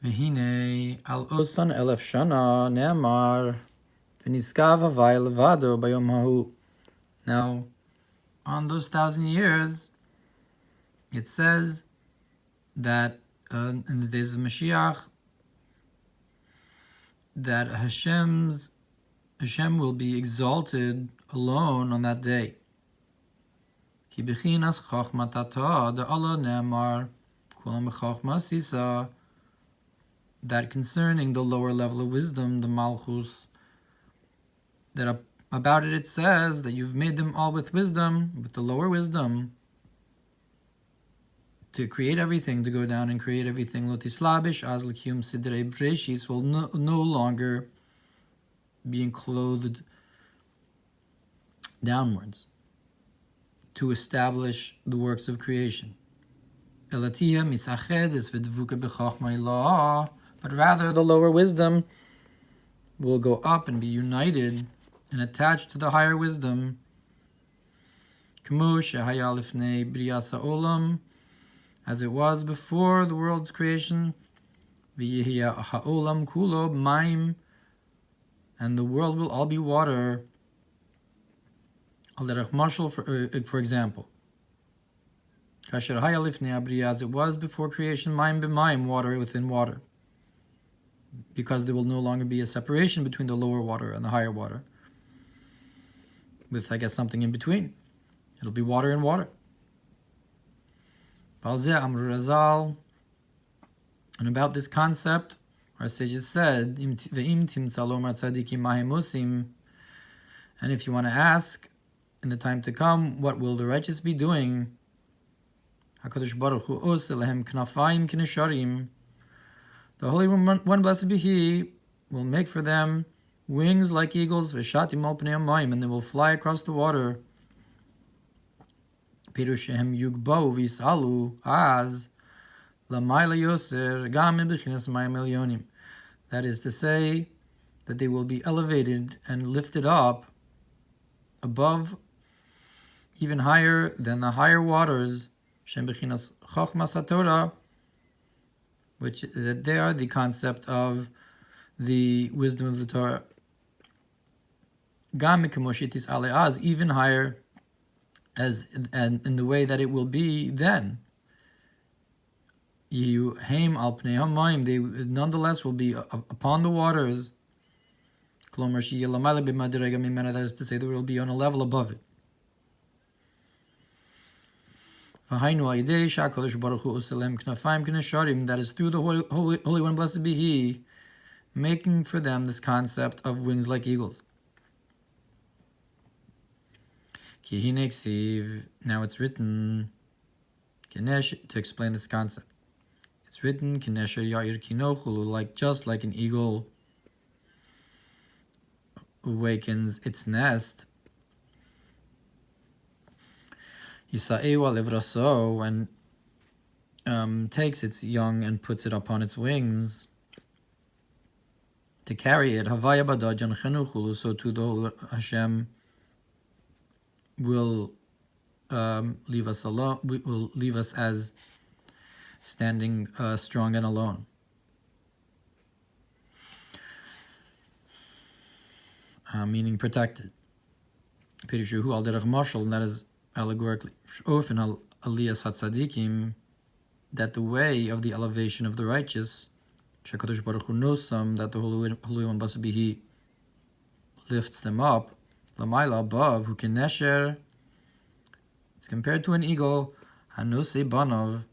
והנה על אוסן 1000 שנה נאמר ונשכב הווי לבדו ביום ההוא. Now, on those 1,000 years, it says that in the days of Mashiach, that Hashem will be exalted alone on that day. Ki bechinas chochmatata de Allah ne'amar kulam b'chochma sisa, that concerning the lower level of wisdom, the malchus, that about it says that you've made them all with wisdom, with the lower wisdom, to create everything, to go down and create everything. Lo tislabish az l'kiyum sidrei Beraishis, will no longer be clothed downwards to establish the works of creation. Elatiya misached es v'dvuka b'chochma ilah, but rather the lower wisdom will go up and be united and attached to the higher wisdom. K'mo shehaya lifnei briyas ha'olam, as it was before the world's creation. V'yihya ha'olam kulo b'mayim, and the world will all be water. Al derech mashal, for example. Kasher haya lifnei abriya, as it was before creation, mayim b'mayim, water within water. Because there will no longer be a separation between the lower water and the higher water, with, I guess, something in between. It'll be water and water. And about this concept, our sages said, and if you want to ask, in the time to come, what will the righteous be doing? HaKadosh Baruch Hu os lehem knafayim k'nesharim. The Holy One, blessed be He, will make for them wings like eagles, v'shatim al pnei hamayim, and they will fly across the water. Pirushem yugbau v'yisalu az lamayla yoser gam bechinas mayim alionim. That is to say, that they will be elevated and lifted up above, even higher than the higher waters, shem bechinas chochmas haTorah, which that they are the concept of the wisdom of the Torah. Gam mikemoshitis aleaz, even higher, as and in the way that it will be then. You haim al pnei hamayim, they nonetheless will be upon the waters. Klomer she'yeh lamayla b'madirega mimena, that is to say, they will be on a level above it. That is through the Holy One, blessed be He, making for them this concept of wings like eagles. Now it's written, to explain this concept. It's written, just like an eagle awakens its nest, and takes its young and puts it upon its wings to carry it. So too the Holy Hashem will leave us alone. Will leave us as standing strong and alone. Meaning protected. Pirishu al derech mashal, and that is allegorically, that the way of the elevation of the righteous, Shakadosh Baruch Hu knows them, that the Holy One, blessed be He, lifts them up, Lamaila, above, who can nesher, it's compared to an eagle, Hanose Banov,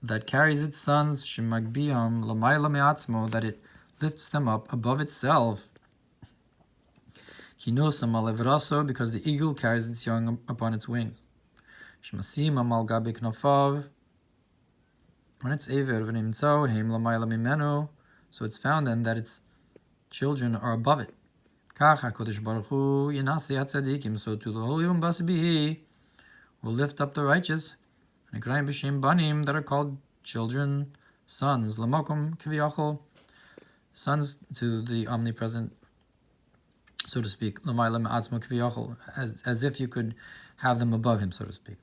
that carries its sons, Shemagbiham, Lamaila Me'atzmo, that it lifts them up above itself. Kinosam alevraso, because the eagle carries its young upon its wings. Shmasim amal gabe knofav, when it's aver v'nimtzo heim lamayla mimenu, so it's found then that its children are above it. Kach HaKadosh Baruch Hu yinasi hatzadikim, so to the Holy One, blessed be He, will lift up the righteous, nekrayim b'shem banim, that are called children, sons, lamokum kiviyachol, sons to the omnipresent, so to speak, as if you could have them above Him, so to speak.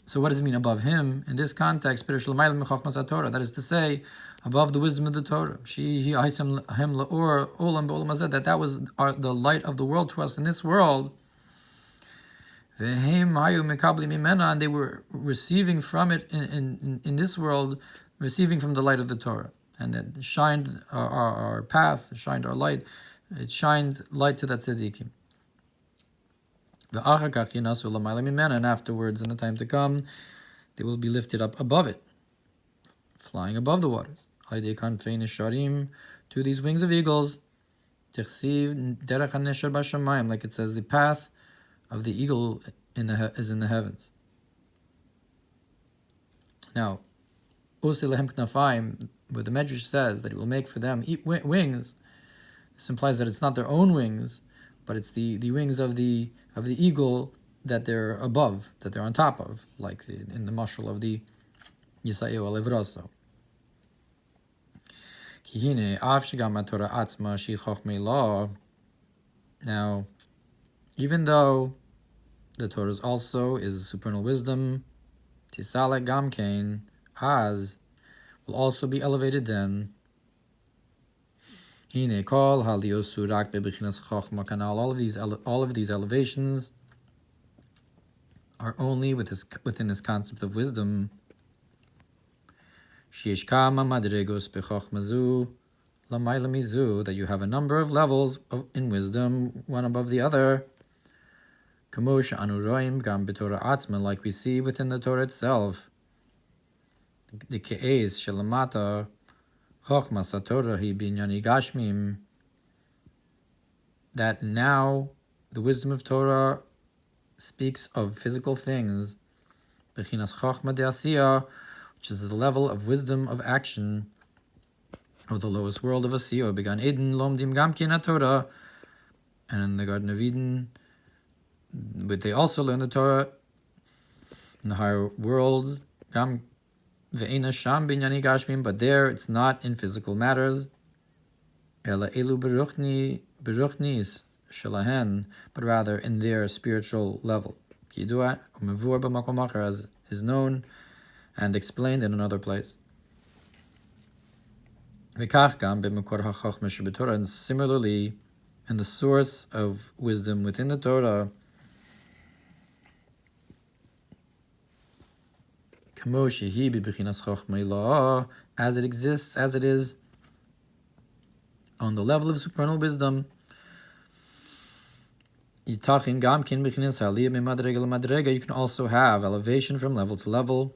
So what does it mean above him? In this context, that is to say, above the wisdom of the Torah. That was the light of the world to us in this world. And they were receiving from it in this world, receiving from the light of the Torah. And that shined our path, shined our light. It shined light to that tzaddikim. And afterwards, in the time to come, they will be lifted up above it, flying above the waters. To these wings of eagles, like it says, the path of the eagle is in the heavens. Now, where the Medrash says that it will make for them wings, this implies that it's not their own wings, but it's the wings of the eagle that they're above, that they're on top of, like in the mashal of the Yisa'eu Alevraso. Now, even though the Torah also is supernal wisdom, Tisale Gamkein, Az, will also be elevated then. All of these elevations are only within this concept of wisdom. That you have a number of levels in wisdom, one above the other. Like we see within the Torah itself. The Ke'ez Shelamata that now the wisdom of Torah speaks of physical things, which is the level of wisdom of action, or the lowest world of Asiyah. Began Eden lomdim gamkin Torah, and in the Garden of Eden, but they also learn the Torah in the higher worlds. But there it's not in physical matters, but rather in their spiritual level, as is known and explained in another place. And similarly, in the source of wisdom within the Torah, as it exists, as it is on the level of supernal wisdom, you can also have elevation from level to level,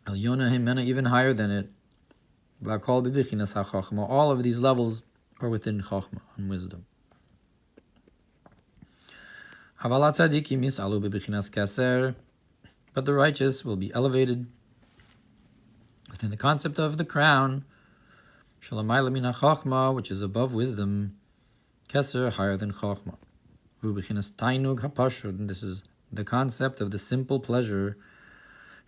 Alionam, even higher than it. All of these levels are within Chochmah and wisdom. But the righteous will be elevated within the concept of the crown, which is above wisdom, Keser, higher than Chochmah. And this is the concept of the simple pleasure,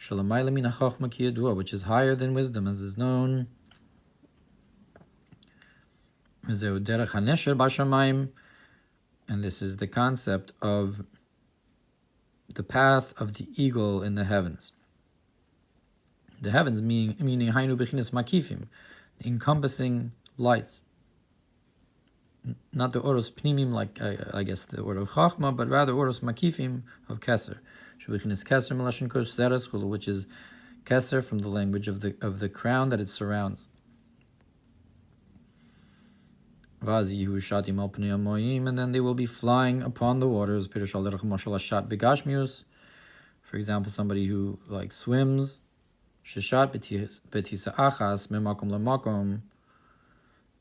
which is higher than wisdom, as is known. And this is the concept of the path of the eagle in the heavens. The heavens meaning Hainu Bechinas Makifim, the encompassing lights. Not the Oros Pnimim, like I guess the word of Chachma, but rather Oros Makifim of Keser. Bechinas Keser Melashin Kosh Zeres, which is Keser from the language of the crown that it surrounds. And then they will be flying upon the waters. For example, somebody who swims,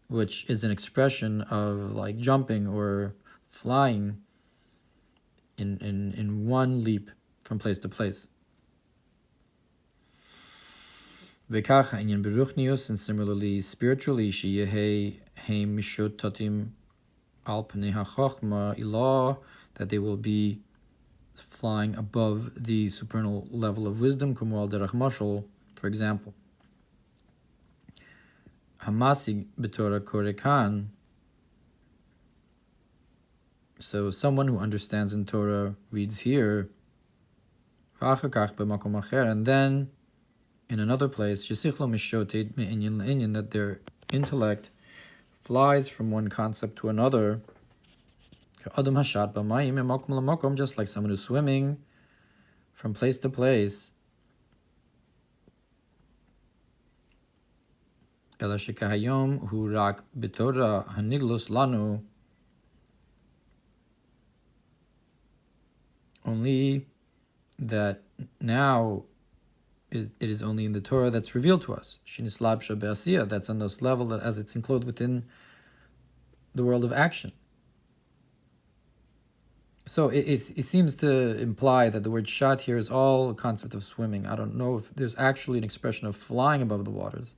which is an expression of jumping or flying in one leap from place to place. And similarly, spiritually, that they will be flying above the supernal level of wisdom, for example. So someone who understands in Torah reads here, And then, in another place, that their intellect flies from one concept to another, just like someone who's swimming from place to place. Only that now it is only in the Torah that's revealed to us. That's on this level that as it's included within the world of action. So it seems to imply that the word shat here is all a concept of swimming. I don't know if there's actually an expression of flying above the waters.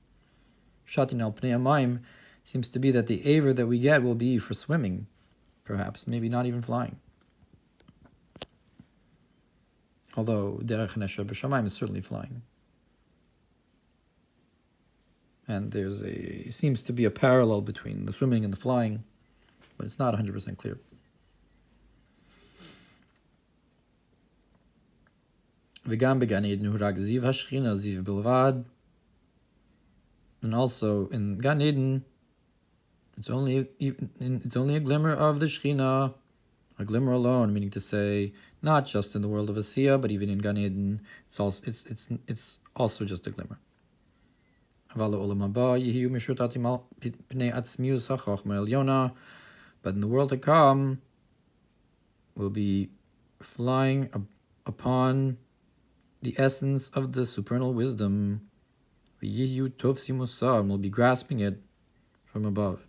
Shatin al pnei hamayim seems to be that the aver that we get will be for swimming, perhaps, maybe not even flying. Although derech nesher b'shamayim is certainly flying. And seems to be a parallel between the swimming and the flying, but it's not 100% clear. V'gam began Eden hu rak ziv hashchina ziv bilvad. And also in Gan Eden, it's only a glimmer of the Shechina, a glimmer alone, meaning to say, not just in the world of Asiya, but even in Gan Eden, it's also just a glimmer. But in the world to come, we'll be flying upon the essence of the supernal wisdom. And we'll be grasping it from above.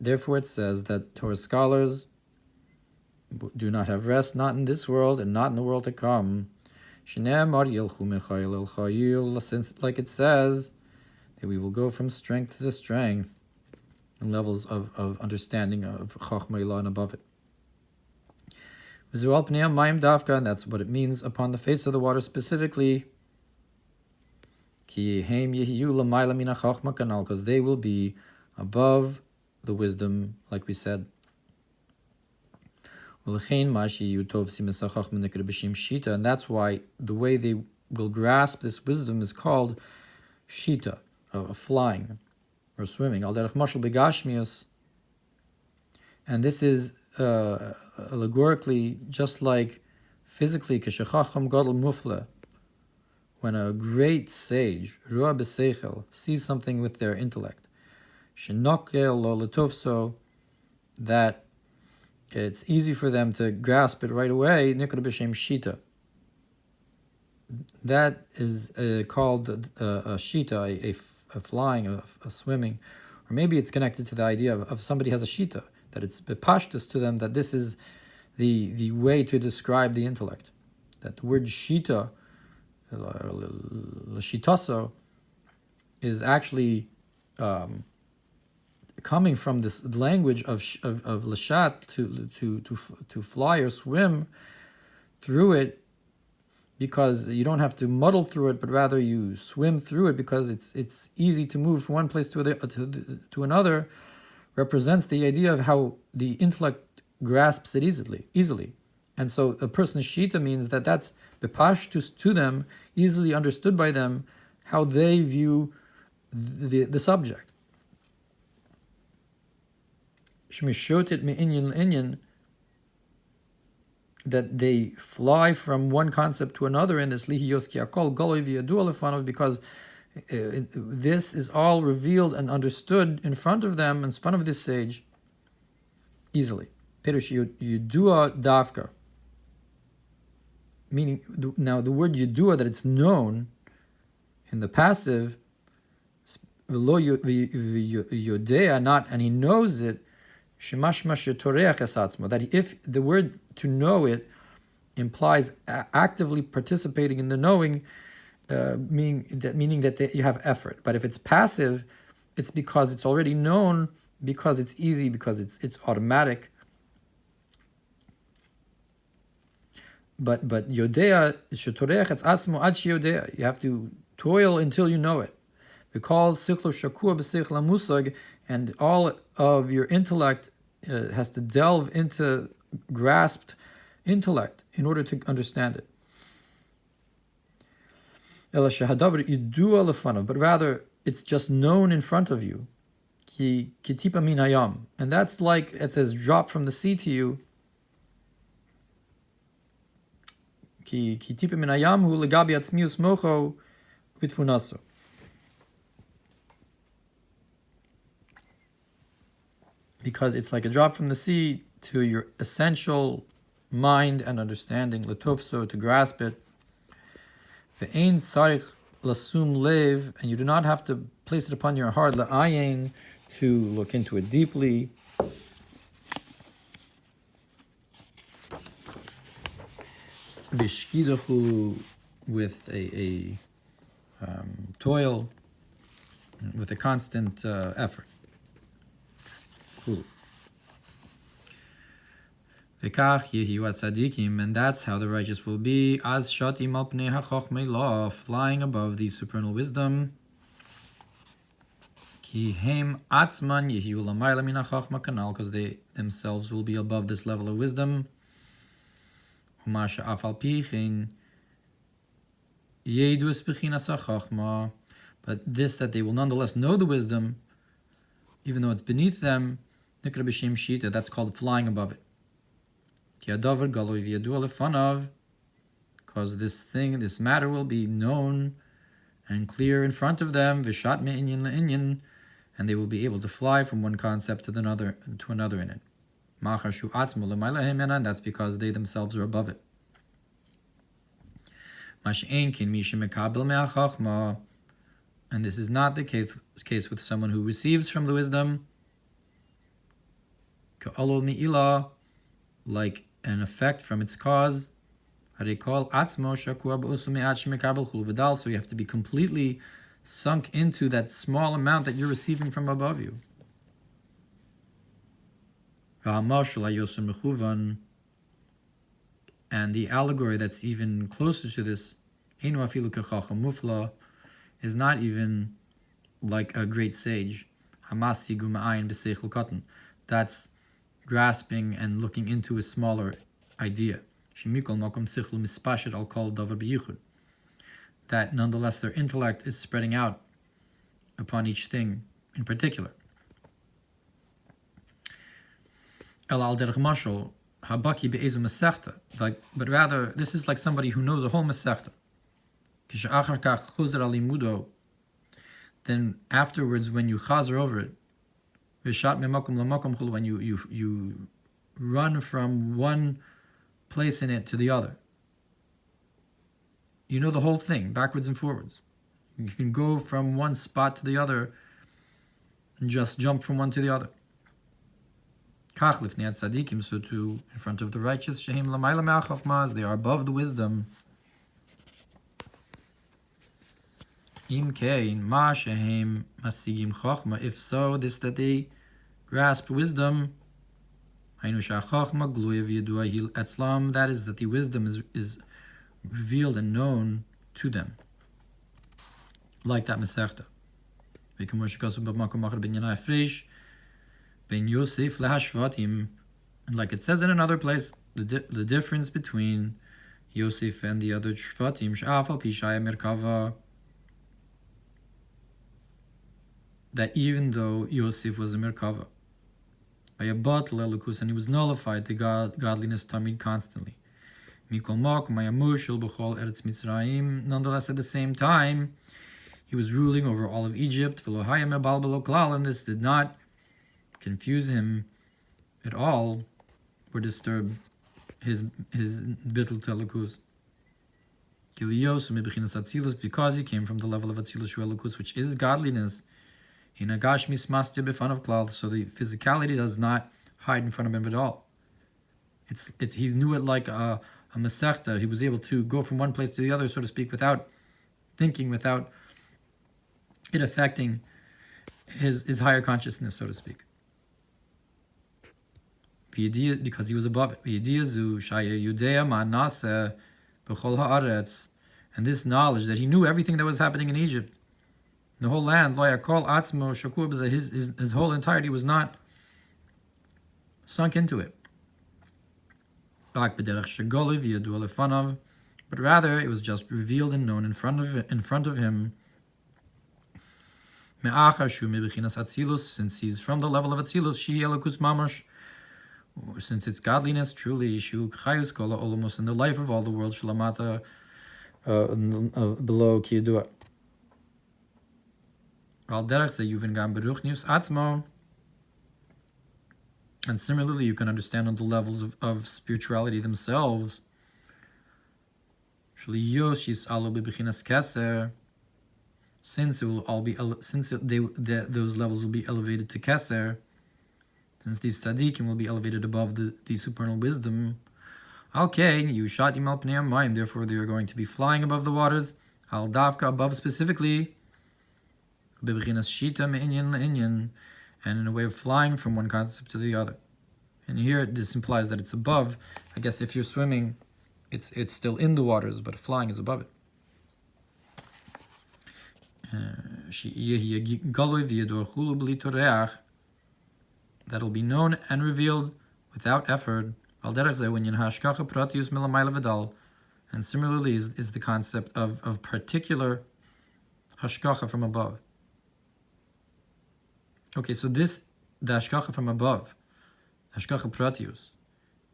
Therefore it says that Torah scholars do not have rest, not in this world and not in the world to come. Since, like it says, that we will go from strength to strength in levels of understanding of Chochmah Ilah and above it. And that's what it means upon the face of the water specifically. Because they will be above the wisdom, like we said. And that's why the way they will grasp this wisdom is called shita, of flying or swimming. And this is allegorically just like physically, when a great sage sees something with their intellect, that it's easy for them to grasp it right away. That is called a shita, a flying, a swimming, or maybe it's connected to the idea of somebody has a shita, that it's bepashtus to them, that this is the way to describe the intellect. That the word shita, l'shitaso, is actually coming from this language of lashat, to fly or swim through it, because you don't have to muddle through it, but rather you swim through it because it's easy to move from one place to another, represents the idea of how the intellect grasps it easily. And so a person's shita means that that's bepashtus to them, easily understood by them, how they view the subject. Shmishotet me'inyan l'inyan, that they fly from one concept to another in this lihiyos ki akol goloi v'yadu lefanov, because this is all revealed and understood in front of them, in front of this sage, easily. Perush yudua davka, meaning now the word yudua, that it's known in the passive, v'lo yodea, not, and he knows it, that if the word to know it implies actively participating in the knowing, meaning that you have effort. But if it's passive, it's because it's already known, because it's easy, because it's automatic. But yodea shetorech etz atzmo ad sheyodea, you have to toil until you know it. We call sichlo shakua b'seichel musag, and all of your intellect has to delve into grasped intellect in order to understand it. But rather, it's just known in front of you. And that's like, it says, drop from the sea to you. Because it's like a drop from the sea to your essential mind and understanding, letufso, to grasp it. Ve'ein tzarich lasum lev, and you do not have to place it upon your heart, la'ayin, to look into it deeply. Bishkidachu, with a toil, with a constant effort. And that's how the righteous will be, as Shattim al pnei hachachmei law, flying above the supernal wisdom. Ki heim atzman yehiu lamayla min hachachma kanal, because they themselves will be above this level of wisdom. Umasha afal pichin yedu es bechinas hachachma, but this, that they will nonetheless know the wisdom, even though it's beneath them, nikra b'shem shita, that's called flying above it. Because this thing, this matter will be known and clear in front of them, and they will be able to fly from one concept to another in it. And that's because they themselves are above it. And this is not the case with someone who receives from the wisdom, like an effect from its cause. So you have to be completely sunk into that small amount that you're receiving from above you. And the allegory that's even closer to this is not even like a great sage. That's grasping and looking into a smaller idea. That nonetheless their intellect is spreading out upon each thing in particular. But rather, this is like somebody who knows the whole Masechta. Then afterwards, when you chazer over it, when you run from one place in it to the other, you know the whole thing, backwards and forwards. You can go from one spot to the other and just jump from one to the other. So too, in front of the righteous, they are above the wisdom. If so, this that they grasp wisdom, that is, that the wisdom is revealed and known to them, like that Masechta. And like it says in another place, the difference between Yosef and the other Shvatim, that even though Yosef was a Merkava, and he was nullified, the godliness tamid constantly. Nonetheless, at the same time, he was ruling over all of Egypt, and this did not confuse him at all or disturb his bittul telekus. Because he came from the level of Atzilus, which is godliness. So the physicality does not hide in front of him at all. He knew it like a Masechta. He was able to go from one place to the other, so to speak, without thinking, without it affecting his higher consciousness, so to speak. Because he was above it. And this knowledge that he knew everything that was happening in Egypt, The whole land, his whole entirety was not sunk into it. But rather it was just revealed and known in front of him. Since he's from the level of Atzilus, since its godliness truly almost in the life of all the world Shalamata below Kiyadua. And similarly, you can understand on the levels of spirituality themselves. Since it will all be, those levels will be elevated to Keser, since these tzaddikim will be elevated above the supernal wisdom. Okay, you shatim al pnei hamayim, therefore they are going to be flying above the waters. Al davka, above specifically. B'bechinas shita me'inyan le'inyan, and in a way of flying from one concept to the other. And here this implies that it's above. I guess if you're swimming, it's still in the waters, but flying is above it. That'll be known and revealed without effort. And similarly is the concept of particular hashkacha from above. Okay, so the hashkacha from above, hashkacha pratius,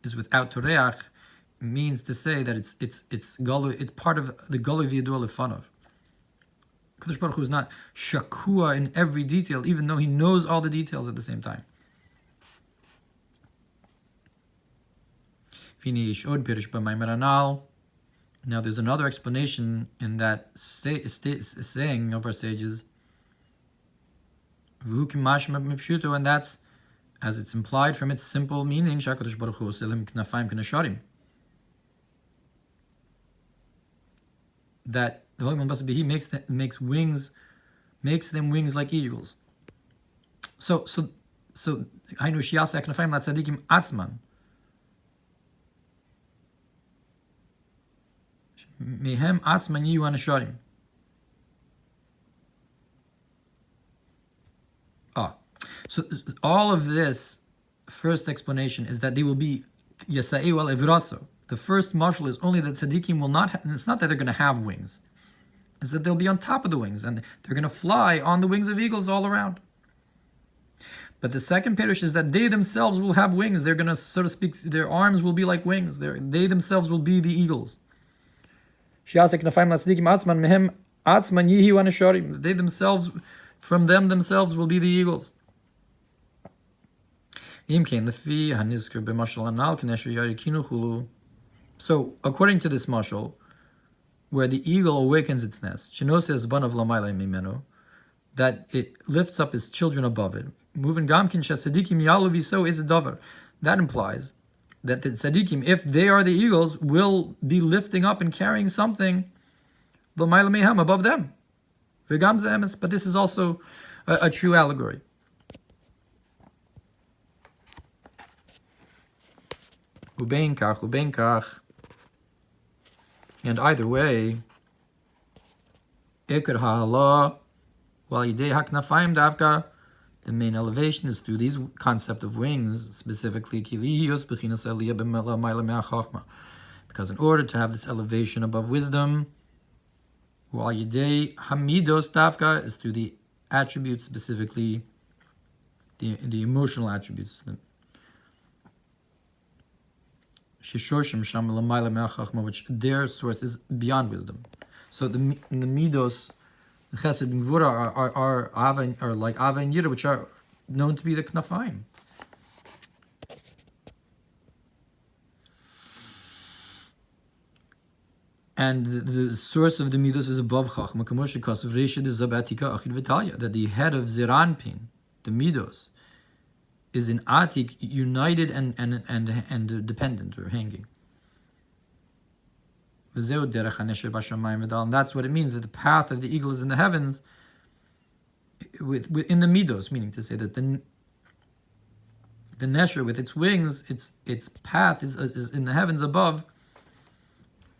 is without toreach, means to say that it's part of the golu v'yadua lefanav. Kadosh Baruch Hu is not shakua in every detail, even though he knows all the details at the same time. Now there's another explanation in that saying of our sages, and that's as it's implied from its simple meaning, Shakadosh Baruch Hu selim knafayim k'neshrim, that the Holy One he makes them wings like eagles. So hainu shiyasa knafayim latzadikim atzman. Mehem atzman yiyu anasharim. So all of this first explanation is that they will be yasa'eu al evraso. The first mashal is only that tzaddikim will not. It's not that they're going to have wings. It's that they'll be on top of the wings and they're going to fly on the wings of eagles all around. But the second perush is that they themselves will have wings. They're going to, so to speak, their arms will be like wings. They themselves will be the eagles. They themselves, from them themselves, will be the eagles. So, according to this mashal, where the eagle awakens its nest, that it lifts up its children above it. That implies that the tzaddikim, if they are the eagles, will be lifting up and carrying something above them. But this is also a true allegory. And either way, the main elevation is through these concept of wings, specifically because in order to have this elevation above wisdom, is through the attributes, specifically the emotional attributes, which their source is beyond wisdom. So the midos, the chesed and gvura are like ava and yira, which are known to be the knafayim. And the source of the midos is above chachma, that the head of Zeranpin, the midos, is in atik, united and dependent or hanging. And that's what it means, that the path of the eagle is in the heavens, in the midos, meaning to say that the nesher with its wings, its path is in the heavens above,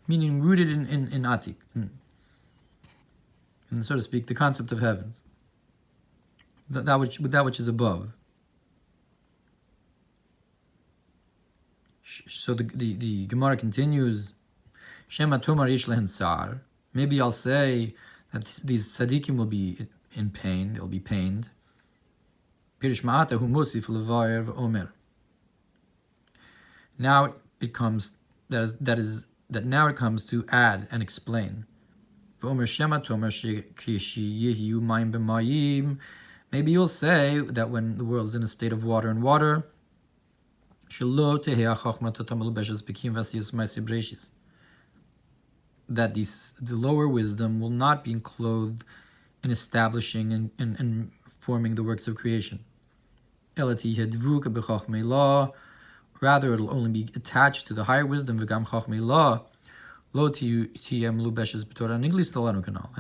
meaning rooted in atik. and so to speak, the concept of heavens, that which is above. So the Gemara continues, Shema Tomar Yesh Lehen Sar. Maybe I'll say that these tzaddikim will be in pain, they'll be pained. Pirish Ma'ata Hu Musif Levayer V'Omer. Now it comes now it comes to add and explain. V'Omer Shema Tomar Yehiyu Mayim B'Mayim. Maybe you'll say that when the world is in a state of water and water, that the lower wisdom will not be clothed in establishing and forming the works of creation. Rather, it'll only be attached to the higher wisdom, and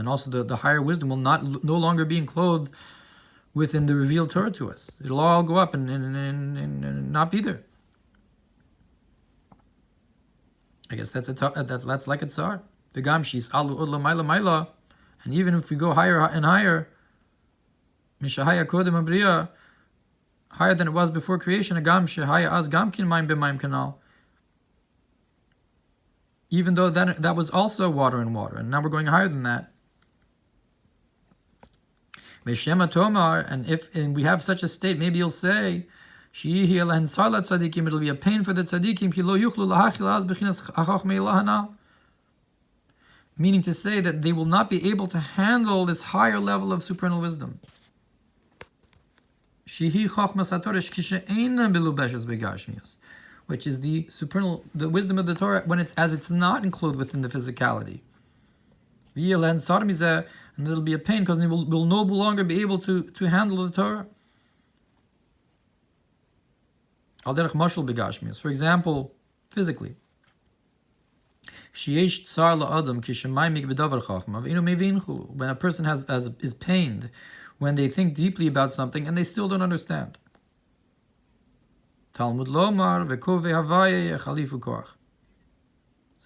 also the higher wisdom will no longer be enclosed within the revealed Torah to us. It'll all go up and not be there. I guess that's like a tsar. The gamshis alu odla maila maila, and even if we go higher and higher, mishahaya kodem abriya, higher than it was before creation, a gam shahaya az gamkin mayim b'mayim kanal. Even though that was also water and water, and now we're going higher than that. Meshema tomar, and we have such a state, maybe you'll say, it'll be a pain for the tzaddikim, meaning to say that they will not be able to handle this higher level of supernal wisdom. Which is the wisdom of the Torah when it's not included within the physicality. And it'll be a pain because they will no longer be able to handle the Torah. For example, physically, when a person is pained, when they think deeply about something and they still don't understand. Talmud Lomar Yahlifu.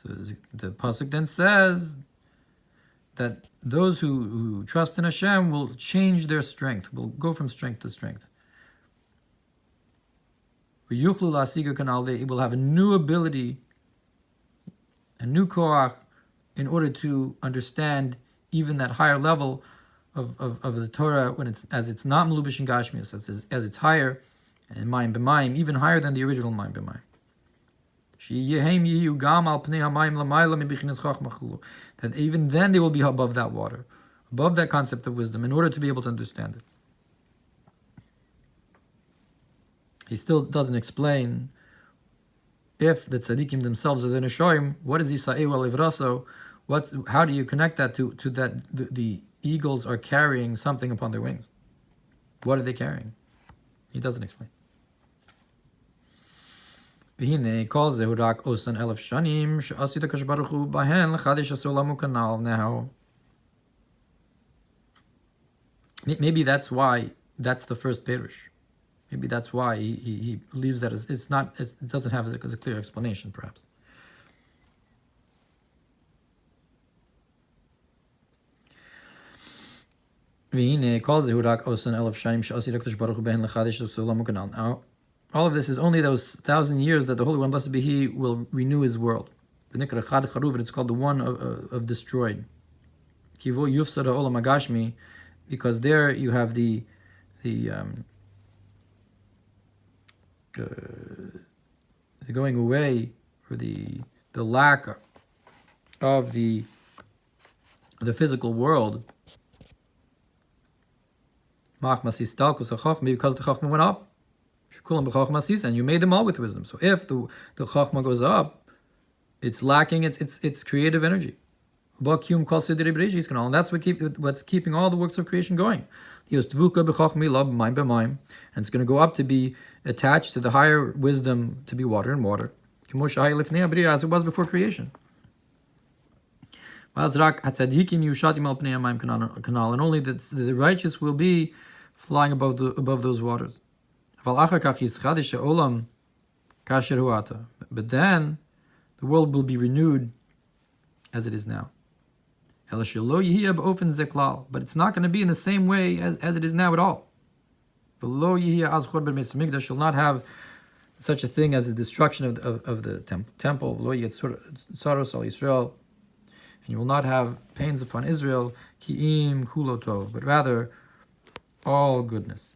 So the pasuk then says that those who trust in Hashem will change their strength, will go from strength to strength. They will have a new ability, a new koach, in order to understand even that higher level of the Torah when it's not melubish in gashmius, as it's higher, and mayim b'mayim, even higher than the original mayim b'mayim. That even then they will be above that water, above that concept of wisdom, in order to be able to understand it. He still doesn't explain if the tzaddikim themselves are the neshoim. What is Yisa'eu al Ivraso? How do you connect that to that the eagles are carrying something upon their wings? What are they carrying? He doesn't explain. Now, maybe that's why that's the first perush. Maybe that's why he believes that it doesn't have as a clear explanation, perhaps. Now, all of this is only those 1,000 years that the Holy One, blessed be He, will renew His world. It's called the one of destroyed. Because there you have the going away, or the lack of the physical world. Because the Chachma went up, and you made them all with wisdom. So if the Chachma goes up, it's lacking its creative energy. And that's what's keeping all the works of creation going. And it's going to go up to be attached to the higher wisdom, to be water and water, as it was before creation. And only the righteous will be flying above those waters. But then the world will be renewed as it is now. but it's not going to be in the same way as it is now at all. Shall not have such a thing as the destruction of the temple. And you will not have pains upon Israel, but rather all goodness.